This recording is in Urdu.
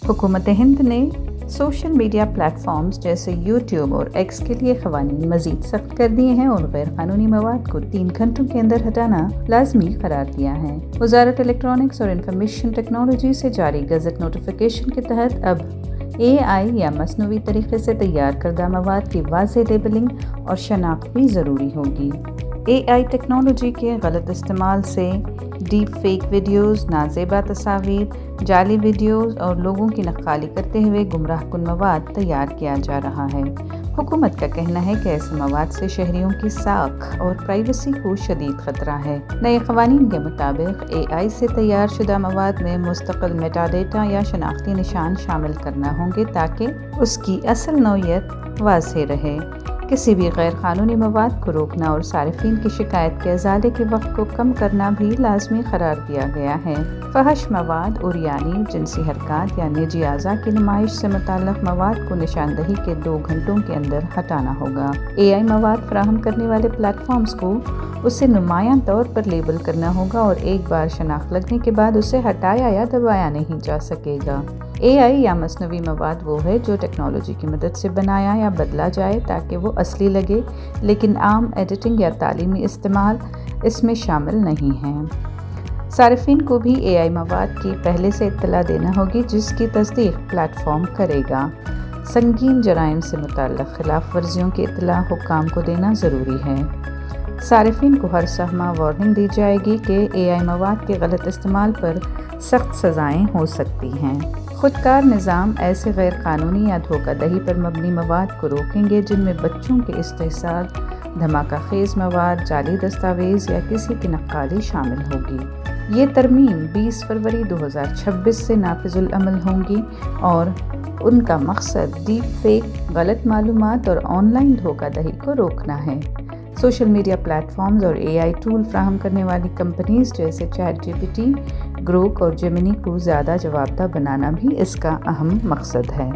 حکومت ہند نے سوشل میڈیا پلیٹ فارمز جیسے یوٹیوب اور ایکس کے لیے قوانین مزید سخت کر دیے ہیں اور غیر قانونی مواد کو 3 گھنٹوں کے اندر ہٹانا لازمی قرار دیا ہے۔ وزارت الیکٹرانکس اور انفارمیشن ٹیکنالوجی سے جاری گزٹ نوٹیفیکیشن کے تحت اب AI یا مصنوعی طریقے سے تیار کردہ مواد کی واضح لیبلنگ اور شناخت بھی ضروری ہوگی۔ AI ٹیکنالوجی کے غلط استعمال سے ڈیپ فیک ویڈیوز، نازیبا تصاویر، جعلی ویڈیوز اور لوگوں کی نقالی کرتے ہوئے گمراہ کن مواد تیار کیا جا رہا ہے۔ حکومت کا کہنا ہے کہ ایسے مواد سے شہریوں کی ساکھ اور پرائیویسی کو شدید خطرہ ہے۔ نئے قوانین کے مطابق AI سے تیار شدہ مواد میں مستقل میٹا ڈیٹا یا شناختی نشان شامل کرنا ہوں گے تاکہ اس کی اصل نوعیت واضح رہے۔ کسی بھی غیر قانونی مواد کو روکنا اور صارفین کی شکایت کے ازالے کے وقت کو کم کرنا بھی لازمی قرار دیا گیا ہے۔ فحش مواد، عریانی، جنسی حرکات یا نجی اعضاء کی نمائش سے متعلق مواد کو نشاندہی کے 2 گھنٹوں کے اندر ہٹانا ہوگا۔ AI مواد فراہم کرنے والے پلیٹ فارمز کو اسے نمایاں طور پر لیبل کرنا ہوگا اور ایک بار شناخت لگنے کے بعد اسے ہٹایا یا دبایا نہیں جا سکے گا۔ AI یا مصنوعی مواد وہ ہے جو ٹیکنالوجی کی مدد سے بنایا یا بدلا جائے تاکہ وہ اصلی لگے، لیکن عام ایڈیٹنگ یا تعلیمی استعمال اس میں شامل نہیں ہیں۔ صارفین کو بھی AI مواد کی پہلے سے اطلاع دینا ہوگی جس کی تصدیق پلیٹ فارم کرے گا۔ سنگین جرائم سے متعلق خلاف ورزیوں کی اطلاع حکام کو دینا ضروری ہے۔ صارفین کو ہر 6 ماہ وارننگ دی جائے گی کہ AI مواد کے غلط استعمال پر سخت سزائیں ہو سکتی ہیں۔ خودکار نظام ایسے غیر قانونی یا دھوکہ دہی پر مبنی مواد کو روکیں گے جن میں بچوں کے استحصال، دھماکہ خیز مواد، جعلی دستاویز یا کسی کی نقالی شامل ہوگی۔ یہ ترمیم 20 فروری 2026 سے نافذ العمل ہوں گی اور ان کا مقصد ڈیپ فیک، غلط معلومات اور آن لائن دھوکہ دہی کو روکنا ہے۔ سوشل میڈیا پلیٹ فارمز اور AI ٹول فراہم کرنے والی کمپنیز جیسے ChatGPT، گروک اور جیمنی کو زیادہ جوابدہ بنانا بھی اس کا اہم مقصد ہے۔